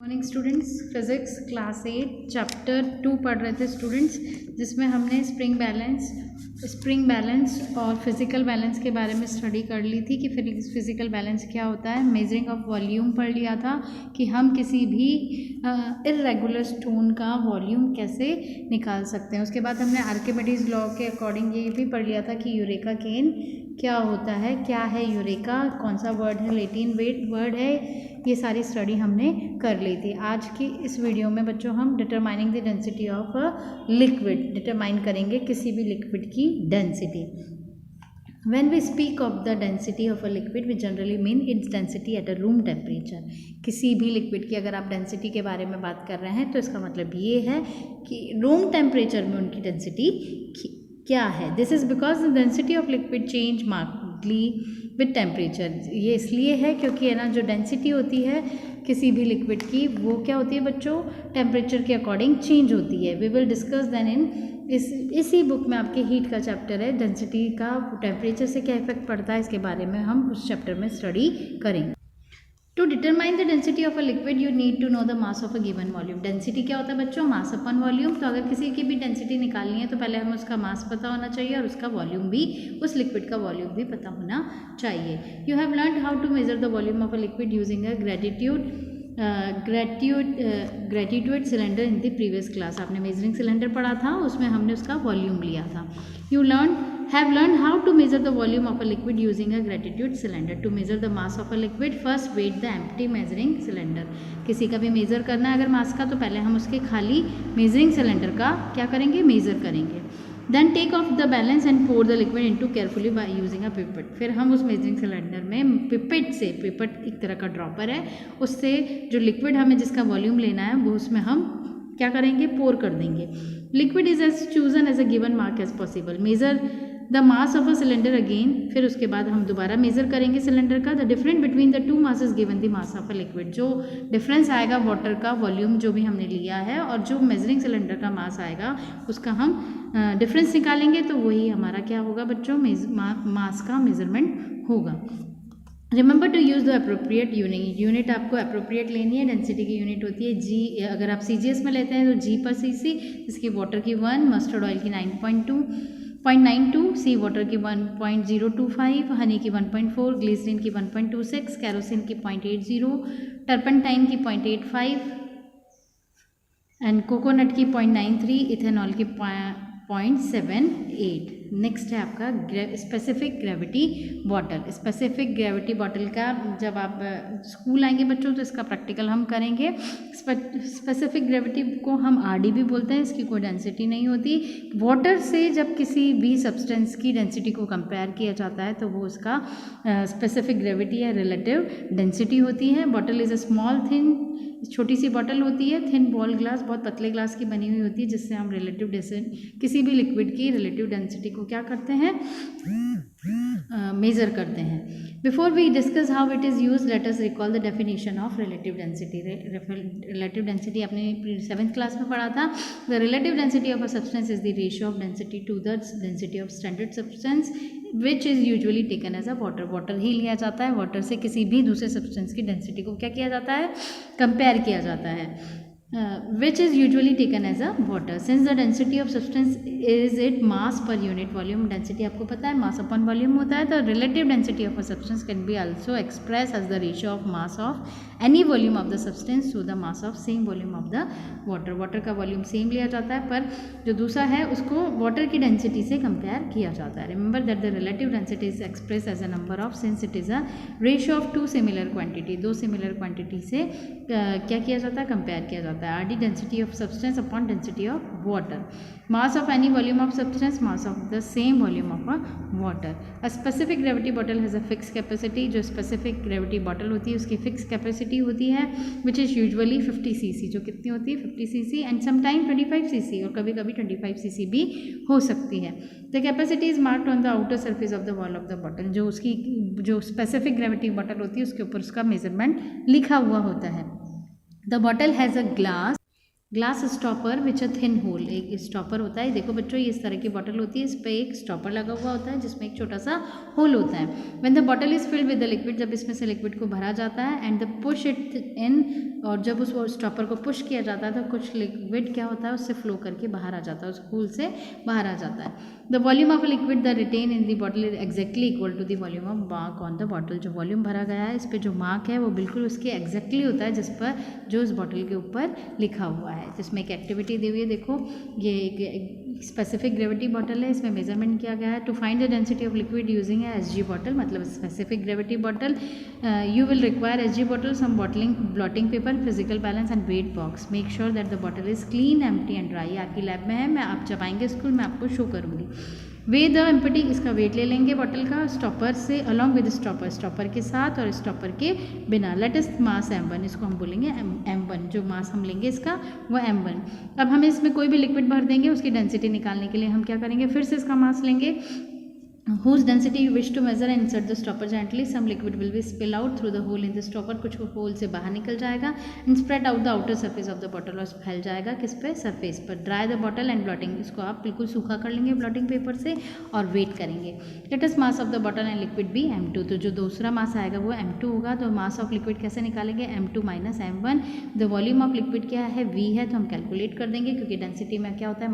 Morning students, physics class 8 chapter 2 पढ़ रहे थे स्टूडेंट्स, जिसमें हमने स्प्रिंग बैलेंस और फिजिकल बैलेंस के बारे में स्टडी कर ली थी कि फिजिकल बैलेंस क्या होता है। मेजरिंग ऑफ वॉल्यूम पढ़ लिया था कि हम किसी भी इर्रेगुलर स्टोन का वॉल्यूम कैसे निकाल सकते हैं। उसके बाद हमने आर्किमिडीज लॉ के अकॉर्डिंग ये भी पढ़ लिया था कि यूरेका केन क्या होता है, क्या है यूरेका, कौन सा वर्ड है, लैटिन वर्ड है। ये सारी स्टडी हमने कर ली थी। आज की इस वीडियो में बच्चों हम determining the density of a liquid determine करेंगे, किसी भी लिक्विड की density. When we speak of the density of a liquid, we generally mean its density at a room temperature. किसी भी लिक्विड की अगर आप डेंसिटी के बारे में बात कर रहे हैं तो इसका मतलब ये है कि रूम टेम्परेचर में उनकी डेंसिटी क्या है। This is because the density of liquid change markedly with temperature. ये इसलिए है क्योंकि है ना, जो डेंसिटी होती है किसी भी लिक्विड की वो क्या होती है बच्चों, टेम्परेचर के अकॉर्डिंग चेंज होती है। We will discuss then in इसी बुक में आपके हीट का चैप्टर है, डेंसिटी का टेम्परेचर से क्या इफेक्ट पड़ता है, इसके बारे में हम उस चैप्टर में स्टडी करेंगे। To determine the density of a liquid you need to know the mass of a given volume. Density क्या होता है बच्चों, मास अपन वॉल्यूम। तो अगर किसी की भी डेंसिटी निकालनी है तो पहले हमें उसका मास पता होना चाहिए और उसका वॉल्यूम भी, उस लिक्विड का वॉल्यूम भी पता होना चाहिए। You have learned how to measure the volume of a liquid using a graduated cylinder in the previous class. आपने मेजरिंग सिलेंडर पढ़ा था, उसमें हमने उसका वॉल्यूम लिया था। You have learned how to measure the volume of a liquid using a gratitude cylinder. To measure the mass of a liquid, first weight the empty measuring cylinder. किसी का भी मेज़र करना है अगर मास का, तो पहले हम उसके खाली मेजरिंग सिलेंडर का क्या करेंगे, मेज़र करेंगे। Then take off the balance and pour the liquid into carefully by using a pipette. फिर हम उस मेजरिंग सिलेंडर में पिपेट से, पिपेट एक तरह का ड्रॉपर है, उससे जो लिक्विड हमें जिसका वॉल्यूम लेना है वो उसमें हम क्या करेंगे, पोर कर देंगे। Liquid is as chosen as a given mark as possible. Measure the mass of a cylinder again. फिर उसके बाद हम दोबारा मेजर करेंगे सिलेंडर का। The difference between the two masses given the mass of a liquid. जो difference आएगा water का वॉल्यूम जो भी हमने लिया है और जो मेजरिंग सिलेंडर का मास आएगा उसका हम डिफरेंस निकालेंगे, तो वही हमारा क्या होगा बच्चों, मास का मेजरमेंट होगा। Remember to use the appropriate unit आपको अप्रोप्रिएट लेनी है। डेंसिटी की यूनिट होती है जी। अगर आप CGS में लेते हैं तो जी पर cc, जिसकी वाटर की 1, मस्टर्ड ऑयल की 9.92, सी वाटर की 1.025, हनी की 1.4, ग्लिसरीन की 1.26, कैरोसिन की 0.80, टर्पेंटाइन की 0.85 एंड कोकोनट की 0.93, इथेनॉल की 0.78। नेक्स्ट है आपका specific gravity bottle. Specific gravity bottle का जब आप स्कूल आएंगे बच्चों तो इसका प्रैक्टिकल हम करेंगे। स्पेसिफिक ग्रेविटी को हम RD भी बोलते हैं, इसकी कोई डेंसिटी नहीं होती। वाटर से जब किसी भी सब्सटेंस की डेंसिटी को कंपेयर किया जाता है तो वो उसका स्पेसिफिक ग्रेविटी या रिलेटिव डेंसिटी होती है। Bottle is a small thin, छोटी सी बॉटल होती है, थिन बॉल ग्लास, बहुत पतले ग्लास की बनी हुई होती है, जिससे हम रिलेटिव किसी भी लिक्विड की रिलेटिव डेंसिटी को क्या करते हैं, मेज़र करते हैं। Before we discuss how it is use, let us recall the definition of relative density. Relative density आपने 7th क्लास में पढ़ा था। The relative density of a substance is the ratio of density to the density of standard substance which is usually taken as a water. Water ही लिया जाता है, water से किसी भी दूसरे सब्सटेंस की डेंसिटी को क्या किया जाता है, कंपेयर किया जाता है। which is usually taken as a water. Since the density of substance is it mass per unit volume, density आपको पता है mass upon volume होता है, तो relative density of a substance can be also expressed as the ratio of mass of any volume of the substance to the mass of same volume of the water. water का volume same लिया जाता है, पर जो दूसरा है उसको water की density से compare किया जाता है। Remember that the relative density is expressed as a number of, since it is a ratio of two similar quantity, दो similar quantity से क्या किया जाता है, compare किया जाता है। RD density of substance upon density of water. Mass of any volume of substance, mass of the same volume of a water. A specific gravity bottle has a fixed capacity. जो specific gravity bottle होती है उसकी fixed capacity होती है, which is usually 50 cc। जो कितनी होती है, 50 cc and sometime 25 cc, और कभी कभी 25 cc भी हो सकती है। The capacity is marked on the outer surface of the wall of the bottle. जो उसकी जो specific gravity bottle होती है उसके ऊपर उसका measurement लिखा हुआ होता है। The bottle has a glass glass stopper which a thin hole, एक स्टॉपर होता है। देखो बच्चों, ये इस तरह की बॉटल होती है, इस पर एक स्टॉपर लगा हुआ होता है जिसमें एक छोटा सा होल होता है। When the bottle is filled with the liquid, जब इसमें से लिक्विड को भरा जाता है, and the push it in, और जब उस स्टॉपर को पुश किया जाता है तो कुछ लिक्विड क्या होता है उससे फ्लो करके बाहर आ जाता है, उस होल से बाहर आ जाता है। The volume of liquid the retain in the bottle is exactly equal to the volume of mark on the bottle, जो वॉल्यूम भरा गया है इस पर जो मार्क है वो बिल्कुल उसके एग्जैक्टली होता है जिस पर जो इस बॉटल के ऊपर लिखा हुआ है। जिसमें एक एक्टिविटी दी हुई है, देखो ये एक स्पेसिफिक ग्रेविटी बॉटल है, इसमें मेजरमेंट किया गया है। To find the density of liquid using है SG बॉटल, मतलब specific gravity bottle. You will require SG bottle, some bottling blotting paper, physical balance and weight box. Make sure that the bottle is clean, empty and dry. आपकी lab में है, मैं आप जब आएंगे school में आपको शो करूँगी। वे द एम्प्टी, इसका वेट ले लेंगे बॉटल का स्टॉपर से, अलॉन्ग विद स्टॉपर, स्टॉपर के साथ और स्टॉपर के बिना। लेटेस्ट मास M1, इसको हम बोलेंगे M1, जो मास हम लेंगे इसका वो M1। अब हमें इसमें कोई भी लिक्विड भर देंगे, उसकी डेंसिटी निकालने के लिए हम क्या करेंगे, फिर से इसका मास लेंगे। whose density you wish to measure and insert the stopper gently, some liquid will be spill out through the hole in the stopper, कुछ होल से बाहर निकल जाएगा, and spread out the outer surface of the bottle, और फैल जाएगा किस पे, सरफेस पर। Dry the bottle and blotting, इसको आप बिल्कुल सूखा कर लेंगे ब्लॉटिंग पेपर से और वेट करेंगे। Latest mass of the bottle and liquid भी M2, तो जो दूसरा मास आएगा वो M2 होगा। तो मास ऑफ लिक्विड कैसे निकालेंगे, M2 minus M1। The volume of liquid क्या है, V है, तो हम कैलकुलेट कर देंगे क्योंकि डेंसिटी में क्या होता है